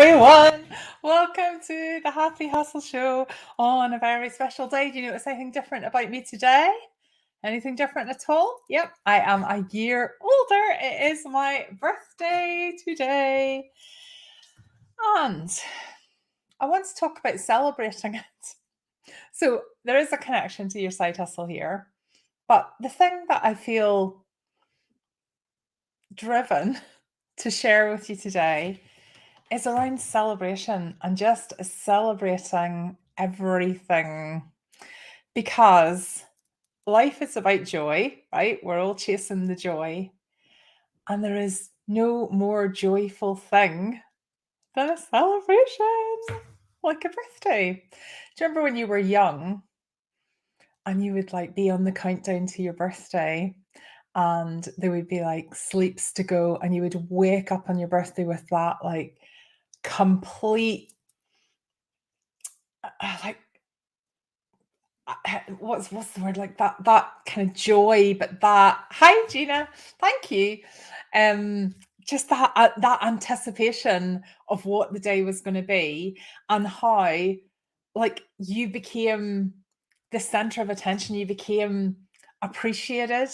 everyone. Welcome to the Happy Hustle Show on a very special day. Do you notice anything different about me today? Anything different at all? Yep, I am a year older. It is my birthday today. And I want to talk about celebrating it. So there is a connection to your side hustle here. But the thing that I feel driven to share with you today is around celebration and just celebrating everything because life is about joy, right? We're all chasing the joy, and there is no more joyful thing than a celebration, like a birthday. Do you remember when you were young and you would like be on the countdown to your birthday? And there would be like sleeps to go, and you would wake up on your birthday with that like complete like what's the word, like that kind of joy, but that hi Gina, thank you, just that anticipation of what the day was going to be, and how like you became the center of attention, you became appreciated.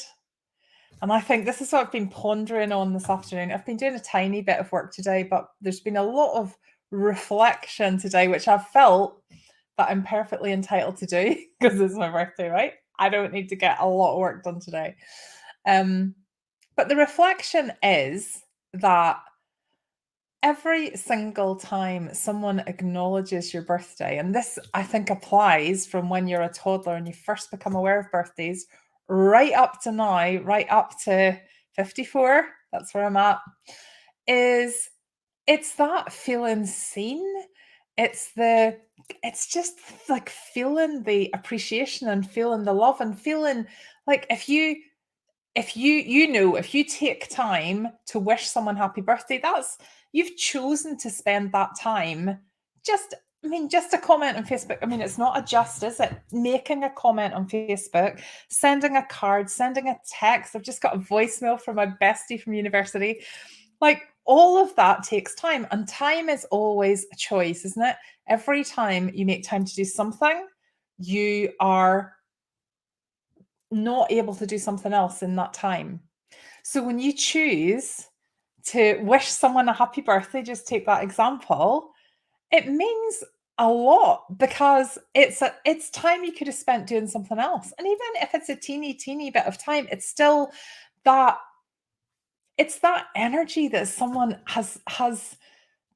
And I think this is what I've been pondering on this afternoon. I've been doing a tiny bit of work today, but there's been a lot of reflection today, which I've felt that I'm perfectly entitled to do because it's my birthday, right? I don't need to get a lot of work done today. But the reflection is that every single time someone acknowledges your birthday, and this I think applies from when you're a toddler and you first become aware of birthdays, right up to now, right up to 54, that's where I'm at, is it's that feeling seen. It's the it's just like feeling the appreciation and feeling the love and feeling like if you take time to wish someone happy birthday, that's you've chosen to spend that time. Just just a comment on Facebook. I mean, it's not a just, is it? Making a comment on Facebook, sending a card, sending a text. I've just got a voicemail from my bestie from university. Like all of that takes time, and time is always a choice, isn't it? Every time you make time to do something, you are not able to do something else in that time. So when you choose to wish someone a happy birthday, just take that example, it means a lot because it's time you could have spent doing something else. And even if it's a teeny bit of time, it's still that it's that energy that someone has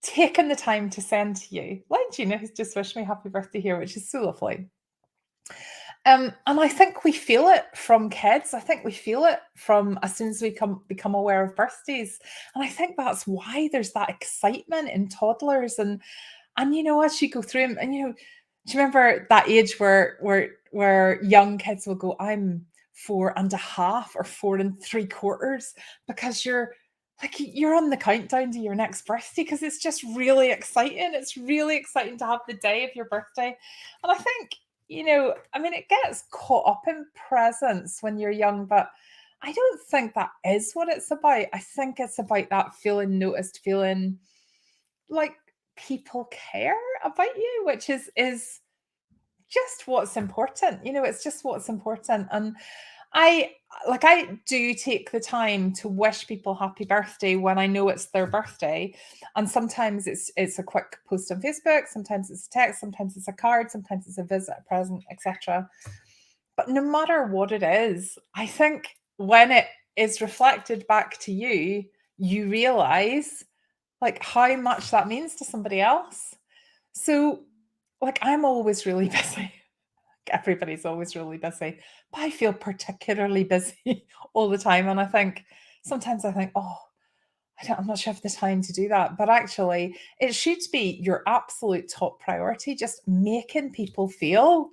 taken the time to send to you. Like Gina, who's just wished me happy birthday here, which is so lovely. And I think we feel it from kids. I think we feel it from as soon as we become aware of birthdays. And I think that's why there's that excitement in toddlers. And as you go through them, and do you remember that age where young kids will go, I'm 4.5 or 4.75, because you're on the countdown to your next birthday because it's just really exciting. It's really exciting to have the day of your birthday. And I think it gets caught up in presents when you're young, but I don't think that is what it's about. I think it's about that feeling noticed, feeling like people care about you, which is just what's important. It's just what's important. And I do take the time to wish people happy birthday when I know it's their birthday. And sometimes it's a quick post on Facebook, sometimes it's a text, sometimes it's a card, sometimes it's a visit, a present, etc. But no matter what it is, I think when it is reflected back to you, you realize like how much that means to somebody else. So like I'm always really busy. Everybody's always really busy, but I feel particularly busy all the time. And sometimes I think, oh, I'm not sure I have the time to do that. But actually, it should be your absolute top priority, just making people feel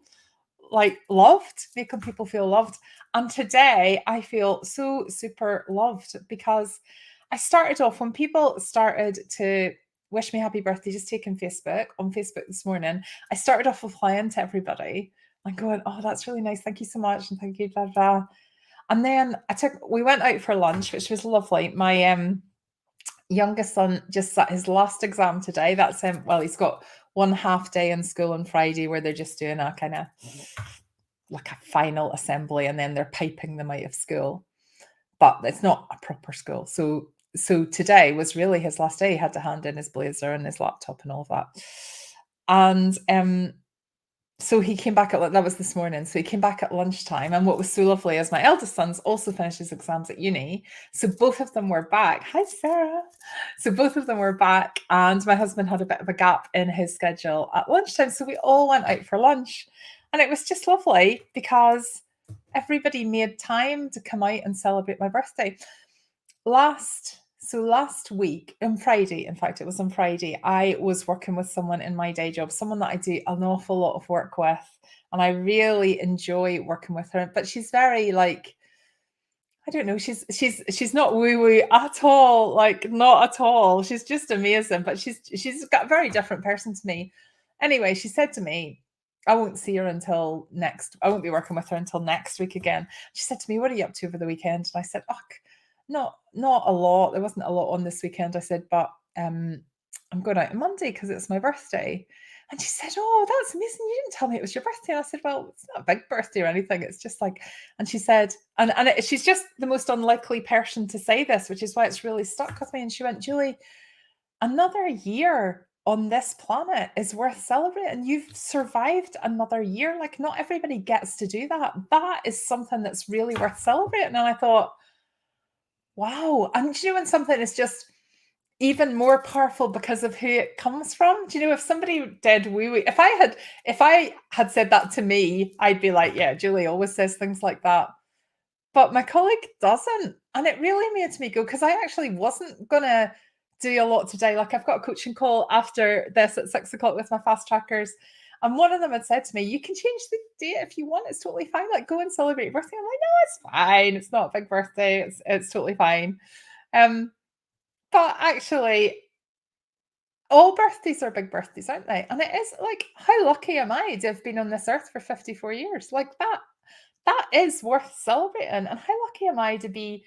like loved, making people feel loved. And today I feel so super loved because I started off when people started to wish me happy birthday, just taking Facebook on Facebook this morning. I started off replying to everybody and going, oh, that's really nice. Thank you so much. And thank you, blah, blah. And then we went out for lunch, which was lovely. youngest son just sat his last exam today. That's him. Well, he's got one half day in school on Friday where they're just doing a kind of like a final assembly, and then they're piping them out of school. But it's not a proper school. So today was really his last day. He had to hand in his blazer and his laptop and all of that. And so he came back that was this morning. So he came back at lunchtime. And what was so lovely is my eldest son's also finished his exams at uni. So both of them were back. Hi, Sarah. So both of them were back. And my husband had a bit of a gap in his schedule at lunchtime. So we all went out for lunch. And it was just lovely because everybody made time to come out and celebrate my birthday. Last week, on Friday, in fact, it was on Friday, I was working with someone in my day job, someone that I do an awful lot of work with, and I really enjoy working with her. But she's very like, I don't know, she's not woo-woo at all, like not at all. She's just amazing, but she's got a very different person to me. Anyway, she said to me, I won't be working with her until next week again. She said to me, what are you up to over the weekend? And I said, oh, not a lot. There wasn't a lot on this weekend. I said, but I'm going out on Monday because it's my birthday. And she said, oh, that's amazing. You didn't tell me it was your birthday. And I said, well, it's not a big birthday or anything. It's just like, and she said, she's just the most unlikely person to say this, which is why it's really stuck with me. And she went, Julie, another year on this planet is worth celebrating. You've survived another year. Like, not everybody gets to do that. That is something that's really worth celebrating. And I thought, wow. And do you know when something is just even more powerful because of who it comes from? Do you know, if somebody did woo-woo, if I had said that to me, I'd be like, yeah, Julie always says things like that. But my colleague doesn't. And it really made me go, because I actually wasn't gonna do a lot today. Like, I've got a coaching call after this at 6 o'clock with my fast trackers. And one of them had said to me, you can change the date if you want. It's totally fine. Like, go and celebrate your birthday. I'm like, no, it's fine. It's not a big birthday. It's totally fine. But actually, all birthdays are big birthdays, aren't they? And it is like, how lucky am I to have been on this earth for 54 years? Like, that is worth celebrating. And how lucky am I to be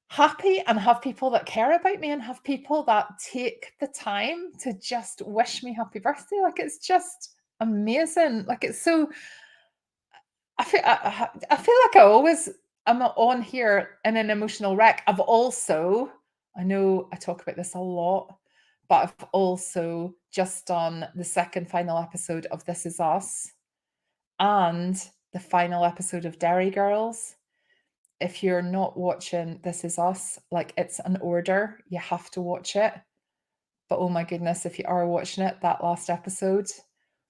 happy and have people that care about me and have people that take the time to just wish me happy birthday. Like, it's just amazing. Like, it's so, I feel like I'm on here in an emotional wreck. I know I talk about this a lot, but I've also just done the second final episode of This Is Us and the final episode of Derry Girls. If you're not watching This Is Us, like, it's an order, you have to watch it. But oh my goodness, if you are watching it, that last episode,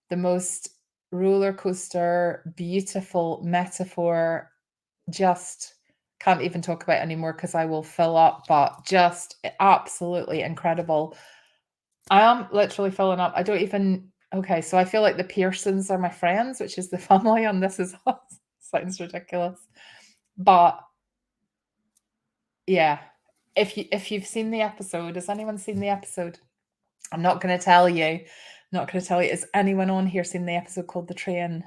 the most roller coaster, beautiful metaphor, just can't even talk about it anymore because I will fill up, but just absolutely incredible. I am literally filling up. Okay, so I feel like the Pearsons are my friends, which is the family on This Is Us. Sounds ridiculous. But yeah, if you've seen the episode, has anyone seen the episode? I'm not going to tell you. I'm not going to tell you. Has anyone on here seen the episode called The Train?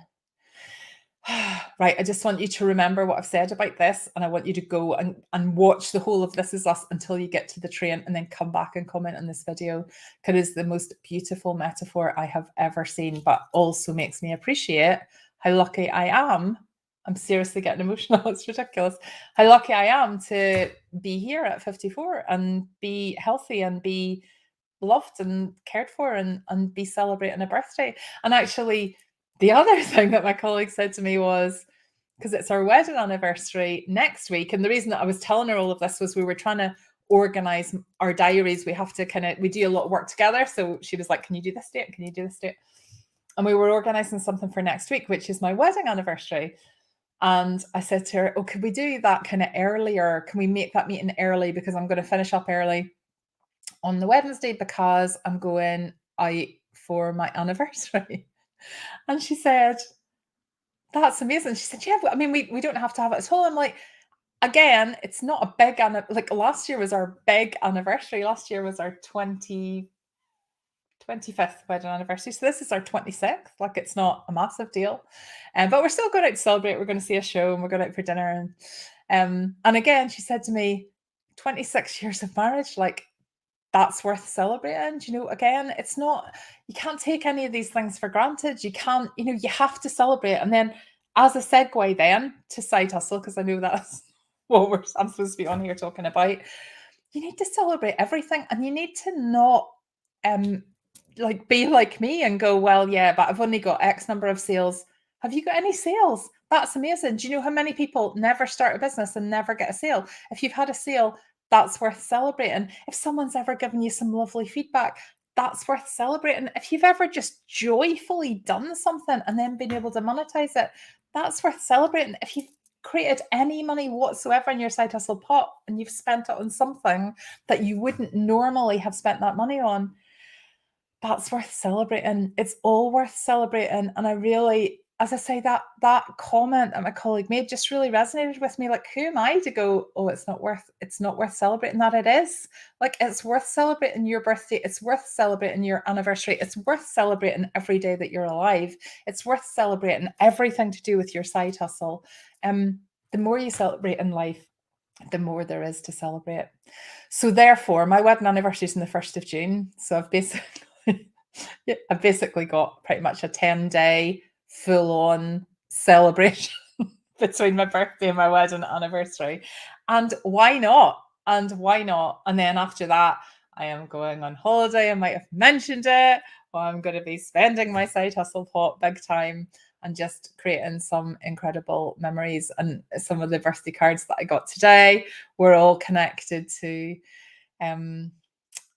Right, I just want you to remember what I've said about this, and I want you to go and watch the whole of This Is Us until you get to the train, and then come back and comment on this video, because it's the most beautiful metaphor I have ever seen, but also makes me appreciate how lucky I am. I'm seriously getting emotional. It's ridiculous. How lucky I am to be here at 54 and be healthy and be loved and cared for and be celebrating a birthday. And actually, the other thing that my colleague said to me was, because it's our wedding anniversary next week, and the reason that I was telling her all of this was we were trying to organize our diaries. We have to we do a lot of work together. So she was like, can you do this date? Can you do this date? And we were organizing something for next week, which is my wedding anniversary. And I said to her, oh, could we do that kind of earlier? Can we make that meeting early? Because I'm going to finish up early on the Wednesday because I'm going out for my anniversary. And she said, that's amazing. She said, yeah, I mean, we don't have to have it at all. I'm like, again, it's not a big, like, last year was our big anniversary. Last year was our 25th wedding anniversary. So this is our 26th. Like, it's not a massive deal. But we're still going out to celebrate. We're going to see a show and we're going out for dinner. And again, she said to me, 26 years of marriage, like, that's worth celebrating. You know, again, it's not, you can't take any of these things for granted. You can't, you know, you have to celebrate. And then as a segue then to side hustle, because I know that's what I'm supposed to be on here talking about, you need to celebrate everything, and you need to not like be like me and go, well, yeah, but I've only got X number of sales. Have you got any sales? That's amazing. Do you know how many people never start a business and never get a sale? If you've had a sale, that's worth celebrating. If someone's ever given you some lovely feedback, that's worth celebrating. If you've ever just joyfully done something and then been able to monetize it, that's worth celebrating. If you've created any money whatsoever in your side hustle pot and you've spent it on something that you wouldn't normally have spent that money on, that's worth celebrating. It's all worth celebrating. And I really, as I say, that comment that my colleague made just really resonated with me. Like, who am I to go, oh, it's not worth celebrating that? It is. Like, it's worth celebrating your birthday. It's worth celebrating your anniversary. It's worth celebrating every day that you're alive. It's worth celebrating everything to do with your side hustle. The more you celebrate in life, the more there is to celebrate. So therefore, my wedding anniversary is on the 1st of June. So I've basically got pretty much a 10-day full-on celebration between my birthday and my wedding anniversary. And why not? And why not? And then after that, I am going on holiday. I might have mentioned it, or I'm going to be spending my side hustle pot big time and just creating some incredible memories. And some of the birthday cards that I got today were all connected to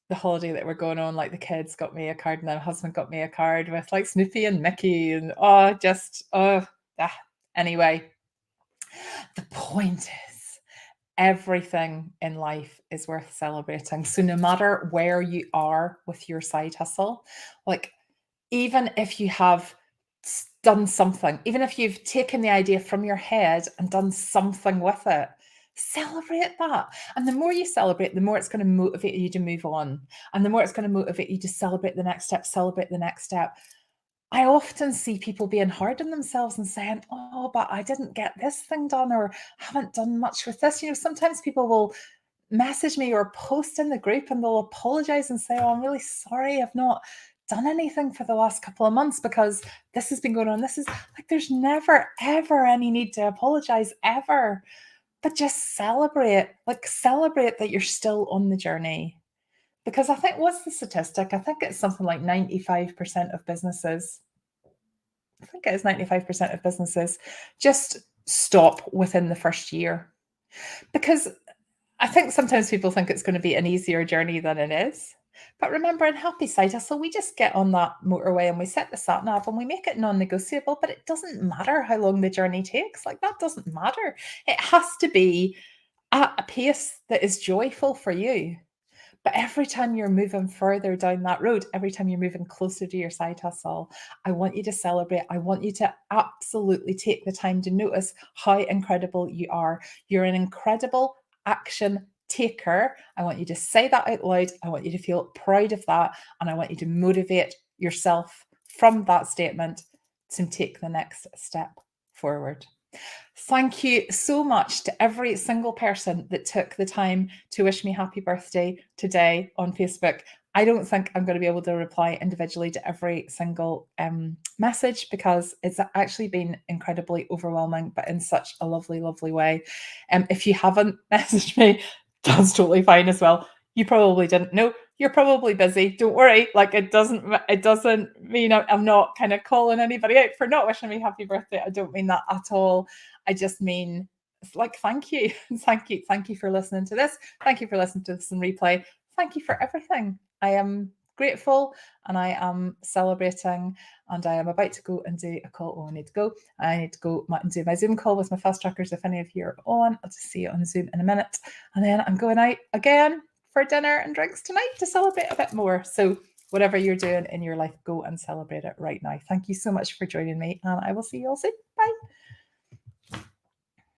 the holiday that we're going on. Like, the kids got me a card and my husband got me a card with like Snoopy and Mickey and anyway, the point is everything in life is worth celebrating. So no matter where you are with your side hustle, like, even if you have done something, even if you've taken the idea from your head and done something with it, celebrate that. And the more you celebrate, the more it's going to motivate you to move on. And the more it's going to motivate you to celebrate the next step, celebrate the next step. I often see people being hard on themselves and saying, oh, but I didn't get this thing done, or haven't done much with this. You know, sometimes people will message me or post in the group and they'll apologize and say, oh, I'm really sorry, I've not done anything for the last couple of months because this has been going on. This is like, there's never, ever any need to apologize, ever. But just celebrate that you're still on the journey. Because I think, what's the statistic? I think it's something like 95% of businesses, I think it is 95% of businesses just stop within the first year. Because I think sometimes people think it's going to be an easier journey than it is. But remember, in Happy Side Hustle, we just get on that motorway and we set the sat nav and we make it non-negotiable. But it doesn't matter how long the journey takes. Like, that doesn't matter. It has to be at a pace that is joyful for you. But every time you're moving further down that road, every time you're moving closer to your side hustle, I want you to celebrate. I want you to absolutely take the time to notice how incredible you are. You're an incredible action taker. I want you to say that out loud. I want you to feel proud of that. And I want you to motivate yourself from that statement to take the next step forward. Thank you so much to every single person that took the time to wish me happy birthday today on Facebook. I don't think I'm going to be able to reply individually to every single message, because it's actually been incredibly overwhelming, but in such a lovely, lovely way. If you haven't messaged me, that's totally fine as well. You probably didn't know. You're probably busy. Don't worry. Like, it doesn't mean I'm not kind of calling anybody out for not wishing me happy birthday. I don't mean that at all. I just mean, like, thank you. Thank you for listening to this. Thank you for listening to this in replay. Thank you for everything. I am grateful and I am celebrating, and I am about to go and do a call. Oh, I need to go. I need to go and do my Zoom call with my fast trackers. If any of you are on, I'll just see you on Zoom in a minute. And then I'm going out again for dinner and drinks tonight to celebrate a bit more. So whatever you're doing in your life, go and celebrate it right now. Thank you so much for joining me, and I will see you all soon. Bye.